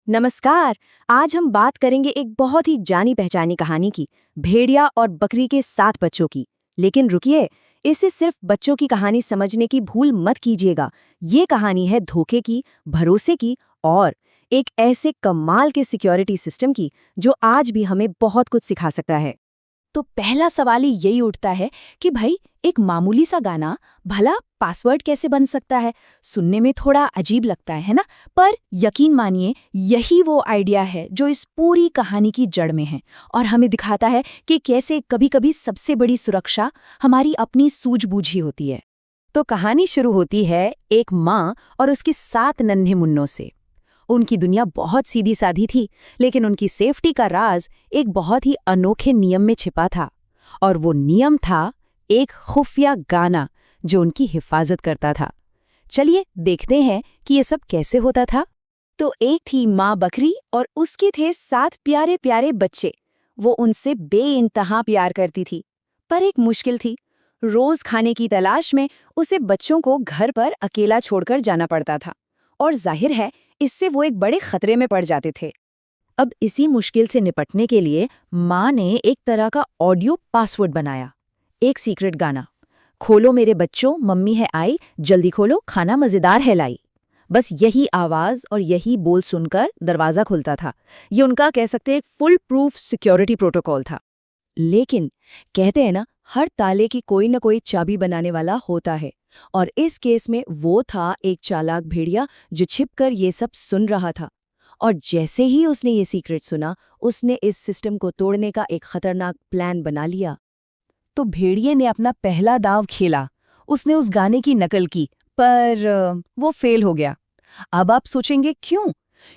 नमस्कार। आज हम बात करेंगे एक बहुत ही जानी पहचानी कहानी की, भेड़िया और बकरी के 7 बच्चों की। लेकिन रुकिए, इसे सिर्फ बच्चों की कहानी समझने की भूल मत कीजिएगा। ये कहानी है धोखे की, भरोसे की और एक ऐसे कमाल के सिक्योरिटी सिस्टम की जो आज भी हमें बहुत कुछ सिखा सकता है। तो पहला सवाल ही यही उठता है कि भाई एक मामूली सा गाना भला पासवर्ड कैसे बन सकता है। सुनने में थोड़ा अजीब लगता है ना। पर यकीन मानिए यही वो आइडिया है जो इस पूरी कहानी की जड़ में है और हमें दिखाता है कि कैसे कभी-कभी सबसे बड़ी सुरक्षा हमारी अपनी सूझबूझ ही होती है। तो कहानी शुरू होती है एक माँ और उसकी 7 नन्हे मुन्नों से। उनकी दुनिया बहुत सीधी सादी थी, लेकिन उनकी सेफ्टी का राज एक बहुत ही अनोखे नियम में छिपा था। और वो नियम था एक खुफिया गाना जो उनकी हिफाजत करता था। चलिए देखते हैं कि ये सब कैसे होता था। तो एक थी माँ बकरी और उसके थे 7 प्यारे प्यारे बच्चे। वो उनसे बेइंतहा प्यार करती थी, पर एक मुश्किल थी। रोज खाने की तलाश में उसे बच्चों को घर पर अकेला छोड़कर जाना पड़ता था, और जाहिर है इससे वो एक बड़े खतरे में पड़ जाते थे। अब इसी मुश्किल से निपटने के लिए माँ ने एक तरह का ऑडियो पासवर्ड बनाया। एक सीक्रेट गाना, खोलो मेरे बच्चों मम्मी है आई, जल्दी खोलो खाना मजेदार है लाई। बस यही आवाज और यही बोल सुनकर दरवाजा खुलता था। ये उनका कह सकते हैं एक फुल प्रूफ सिक्योरिटी प्रोटोकॉल था। लेकिन कहते हैं ना, हर ताले की कोई न कोई चाबी बनाने वाला होता है। और इस केस में वो था एक चालाक भेड़िया जो छिपकर ये सब सुन रहा था। और जैसे ही उसने ये सीक्रेट सुना, उसने इस सिस्टम को तोड़ने का एक खतरनाक प्लान बना लिया। तो भेड़िए ने अपना पहला दांव खेला। उसने उस गाने की नकल की, पर वो फेल हो गया। अब आप सोचेंगे क्यों?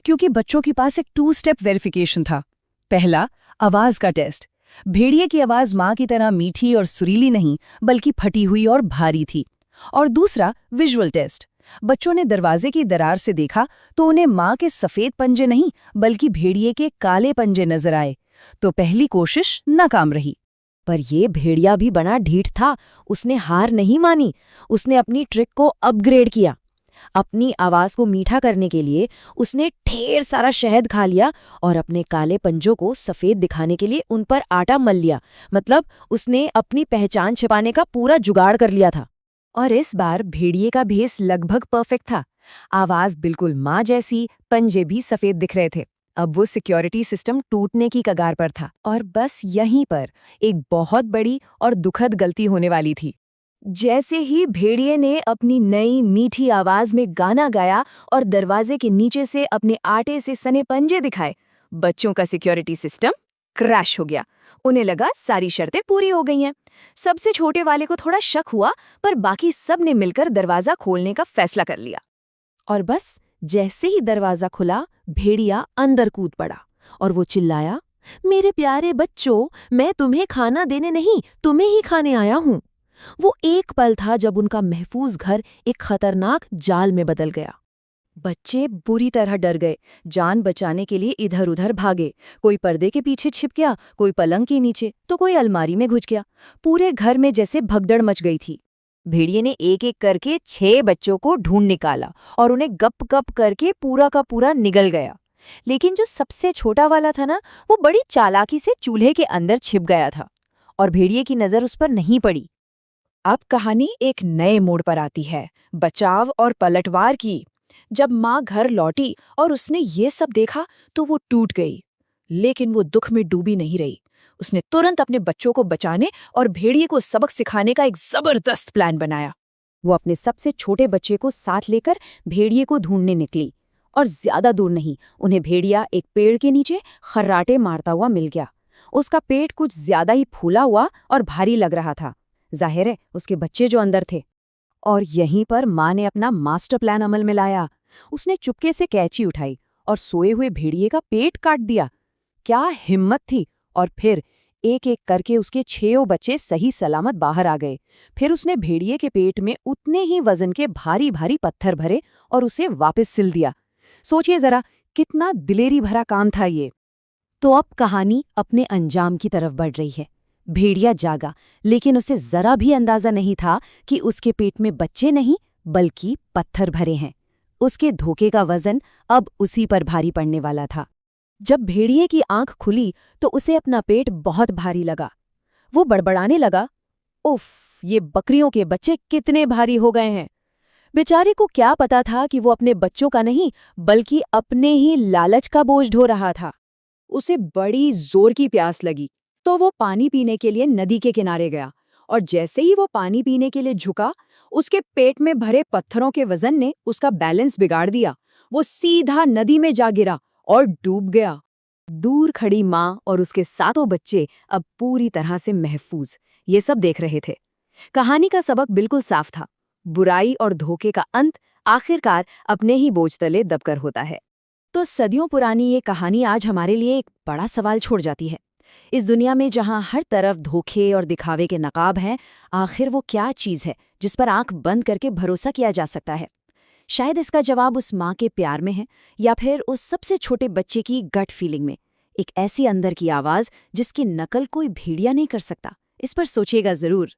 क्योंकि बच्चों के पास एक 2 स्टेप वेरिफिकेशन था। पहला, आवाज का टेस्ट। भेड़िए की आवाज माँ की तरह मीठी और सुरीली नहीं, बल्कि फटी हुई और भारी थी। और दूसरा, विजुअल टेस्ट। बच्चों ने दरवाजे की दरार से देखा तो उन्हें माँ के सफेद पंजे नहीं, बल्कि भेड़िए के काले पंजे नजर आए। तो पहली कोशिश नाकाम रही। पर ये भेड़िया भी बड़ा ढीठ था। उसने हार नहीं मानी। उसने अपनी ट्रिक को अपग्रेड किया। अपनी आवाज को मीठा करने के लिए उसने ढेर सारा शहद खा लिया और अपने काले पंजों को सफेद दिखाने के लिए उन पर आटा मल लिया। मतलब उसने अपनी पहचान छिपाने का पूरा जुगाड़ कर लिया था। और इस बार भेड़िए का भेस लगभग परफेक्ट था। आवाज बिल्कुल माँ जैसी, पंजे भी सफेद दिख रहे थे। अब वो सिक्योरिटी सिस्टम टूटने की कगार पर था। और बस यहीं पर एक बहुत बड़ी और दुखद गलती होने वाली थी। जैसे ही भेड़िए ने अपनी नई मीठी आवाज में गाना गाया और दरवाजे के नीचे से अपने आटे से सने पंजे दिखाए, बच्चों का सिक्योरिटी सिस्टम क्रैश हो गया। उन्हें लगा सारी शर्तें पूरी हो गई हैं। सबसे छोटे वाले को थोड़ा शक हुआ, पर बाकी सब ने मिलकर दरवाजा खोलने का फैसला कर लिया। और बस जैसे ही दरवाजा खुला, भेड़िया अंदर कूद पड़ा और वो चिल्लाया, मेरे प्यारे बच्चों, मैं तुम्हें खाना देने नहीं, तुम्हें ही खाने आया हूँ। वो एक पल था जब उनका महफूज घर एक खतरनाक जाल में बदल गया। बच्चे बुरी तरह डर गए। जान बचाने के लिए इधर उधर भागे। कोई पर्दे के पीछे छिप गया, कोई पलंग के नीचे, तो कोई अलमारी में घुस गया। पूरे घर में जैसे भगदड़ मच गई थी। भेड़िए ने एक एक करके 6 बच्चों को ढूंढ निकाला और उन्हें गप गप करके पूरा का पूरा निगल गया। लेकिन जो सबसे छोटा वाला था ना, वो बड़ी चालाकी से चूल्हे के अंदर छिप गया था और भेड़िए की नजर उस पर नहीं पड़ी। अब कहानी एक नए मोड़ पर आती है, बचाव और पलटवार की। जब माँ घर लौटी और उसने ये सब देखा तो वो टूट गई। लेकिन वो दुख में डूबी नहीं रही। उसने तुरंत अपने बच्चों को बचाने और भेड़िए को सबक सिखाने का एक जबरदस्त प्लान बनाया। वो अपने सबसे छोटे बच्चे को साथ लेकर भेड़िए को ढूंढने निकली। और ज्यादा दूर नहीं, उन्हें भेड़िया एक पेड़ के नीचे खर्राटे मारता हुआ मिल गया। उसका पेट कुछ ज्यादा ही फूला हुआ और भारी लग रहा था। जाहिर है उसके बच्चे जो अंदर थे। और यहीं पर माँ ने अपना मास्टर प्लान अमल में लाया। उसने चुपके से कैंची उठाई और सोए हुए भेड़िए का पेट काट दिया। क्या हिम्मत थी! और फिर एक एक करके उसके 6 बच्चे सही सलामत बाहर आ गए। फिर उसने भेड़िए के पेट में उतने ही वजन के भारी भारी पत्थर भरे और उसे वापस सिल दिया। सोचिए जरा, कितना दिलेरी भरा काम था ये। तो अब कहानी अपने अंजाम की तरफ बढ़ रही है। भेड़िया जागा, लेकिन उसे जरा भी अंदाजा नहीं था कि उसके पेट में बच्चे नहीं, बल्कि पत्थर भरे हैं। उसके धोखे का वजन अब उसी पर भारी पड़ने वाला था। जब भेड़िए की आंख खुली तो उसे अपना पेट बहुत भारी लगा। वो बड़बड़ाने लगा, उफ, ये बकरियों के बच्चे कितने भारी हो गए हैं। बेचारे को क्या पता था कि वो अपने बच्चों का नहीं बल्कि अपने ही लालच का बोझ ढो रहा था। उसे बड़ी जोर की प्यास लगी तो वो पानी पीने के लिए नदी के किनारे गया, और जैसे ही वो पानी पीने के लिए झुका, उसके पेट में भरे पत्थरों के वजन ने उसका बैलेंस बिगाड़ दिया। वो सीधा नदी में जा गिरा और डूब गया। दूर खड़ी माँ और उसके सातों बच्चे अब पूरी तरह से महफूज ये सब देख रहे थे। कहानी का सबक बिल्कुल साफ था, बुराई और धोखे का अंत आखिरकार अपने ही बोझ तले दबकर होता है। तो सदियों पुरानी ये कहानी आज हमारे लिए एक बड़ा सवाल छोड़ जाती है। इस दुनिया में जहां हर तरफ धोखे और दिखावे के नकाब हैं, आखिर वो क्या चीज़ है जिस पर आंख बंद करके भरोसा किया जा सकता है? शायद इसका जवाब उस माँ के प्यार में है, या फिर उस सबसे छोटे बच्चे की गट फीलिंग में, एक ऐसी अंदर की आवाज़ जिसकी नकल कोई भेड़िया नहीं कर सकता। इस पर सोचिएगा ज़रूर।